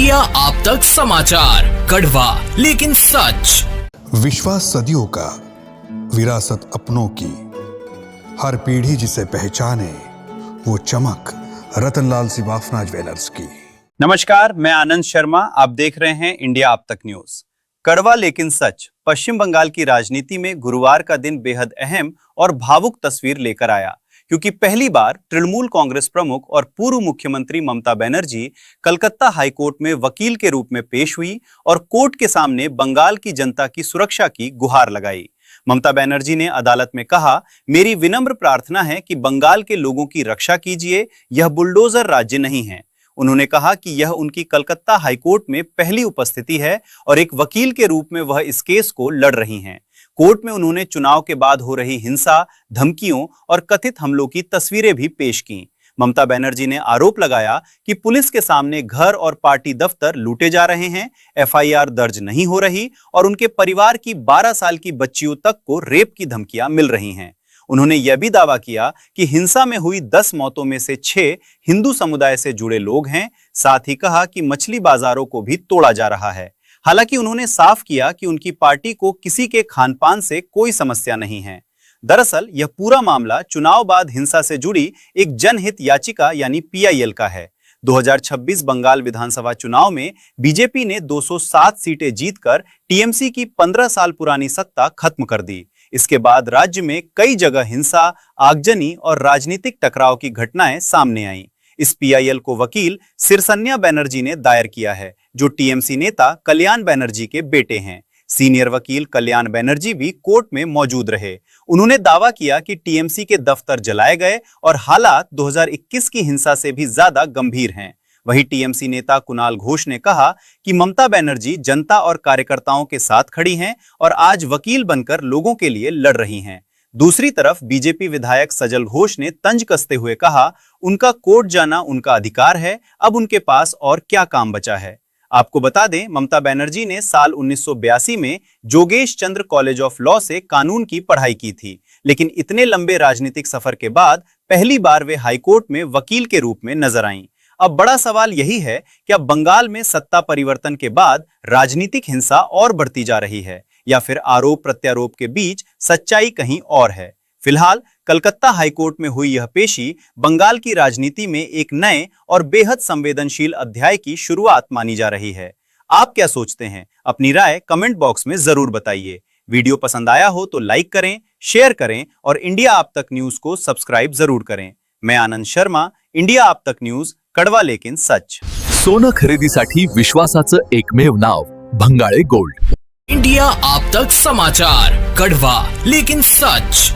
India आप तक समाचार, कड़वा लेकिन सच। विश्वास सदियों का, विरासत अपनों की, हर पीढ़ी जिसे पहचाने वो चमक रतनलाल सिवाफना ज्वेलर्स की। नमस्कार, मैं आनंद शर्मा, आप देख रहे हैं इंडिया आप तक न्यूज। कड़वा लेकिन सच। पश्चिम बंगाल की राजनीति में गुरुवार का दिन बेहद अहम और भावुक तस्वीर लेकर आया, क्योंकि पहली बार तृणमूल कांग्रेस प्रमुख और पूर्व मुख्यमंत्री ममता बनर्जी कलकत्ता हाईकोर्ट में वकील के रूप में पेश हुई और कोर्ट के सामने बंगाल की जनता की सुरक्षा की गुहार लगाई। ममता बनर्जी ने अदालत में कहा, मेरी विनम्र प्रार्थना है कि बंगाल के लोगों की रक्षा कीजिए, यह बुलडोजर राज्य नहीं है। उन्होंने कहा कि यह उनकी कलकत्ता हाईकोर्ट में पहली उपस्थिति है और एक वकील के रूप में वह इस केस को लड़ रही हैं। कोर्ट में उन्होंने चुनाव के बाद हो रही हिंसा, धमकियों और कथित हमलों की तस्वीरें भी पेश की। ममता बनर्जी ने आरोप लगाया कि पुलिस के सामने घर और पार्टी दफ्तर लूटे जा रहे हैं, एफआईआर दर्ज नहीं हो रही और उनके परिवार की 12 साल की बच्चियों तक को रेप की धमकियां मिल रही हैं। उन्होंने यह भी दावा किया कि हिंसा में हुई 10 मौतों में से 6 हिंदू समुदाय से जुड़े लोग हैं। साथ ही कहा कि मछली बाजारों को भी तोड़ा जा रहा है। हालांकि उन्होंने साफ किया कि उनकी पार्टी को किसी के खान-पान से कोई समस्या नहीं है। दरअसल यह पूरा मामला चुनाव बाद हिंसा से जुड़ी एक जनहित याचिका यानी पीआईएल का है। 2026 बंगाल विधानसभा चुनाव में बीजेपी ने 207 सीटें जीतकर टीएमसी की 15 साल पुरानी सत्ता खत्म कर दी। इसके बाद राज्य में कई जगह हिंसा, आगजनी और राजनीतिक टकराव की घटनाएं सामने आईं। इस पीआईएल को वकील सिरसन्या बनर्जी ने दायर किया है, जो टीएमसी नेता कल्याण बनर्जी के बेटे हैं। सीनियर वकील कल्याण बनर्जी भी कोर्ट में मौजूद रहे। उन्होंने दावा किया कि टीएमसी के दफ्तर जलाए गए और हालात 2021 की हिंसा से भी ज्यादा गंभीर हैं। वहीं टीएमसी नेता कुणाल घोष ने कहा कि ममता बनर्जी जनता और कार्यकर्ताओं के साथ खड़ी हैं और आज वकील बनकर लोगों के लिए लड़ रही हैं। दूसरी तरफ बीजेपी विधायक सजल घोष ने तंज कसते हुए कहा, उनका कोर्ट जाना उनका अधिकार है, अब उनके पास और क्या काम बचा है। आपको बता दें, ममता बनर्जी ने साल 1982 में जोगेश चंद्र कॉलेज ऑफ लॉ से कानून की पढ़ाई की थी, लेकिन इतने लंबे राजनीतिक सफर के बाद पहली बार वे हाईकोर्ट में वकील के रूप में नजर आईं। अब बड़ा सवाल यही है कि अब बंगाल में सत्ता परिवर्तन के बाद राजनीतिक हिंसा और बढ़ती जा रही है या फिर आरोप प्रत्यारोप के बीच सच्चाई कहीं और है। फिलहाल कलकत्ता हाईकोर्ट में हुई यह पेशी बंगाल की राजनीति में एक नए और बेहद संवेदनशील अध्याय की शुरुआत मानी जा रही है। आप क्या सोचते हैं? अपनी राय कमेंट बॉक्स में जरूर बताइए। वीडियो पसंद आया हो तो लाइक करें, शेयर करें और इंडिया आप तक न्यूज को सब्सक्राइब जरूर करें। मैं आनंद शर्मा, इंडिया आप तक न्यूज, कड़वा लेकिन सच। सोनं खरेदीसाठी विश्वासाचं एकमेव नाव भंगाळे गोल्ड। इंडिया आप तक समाचार, कड़वा लेकिन सच।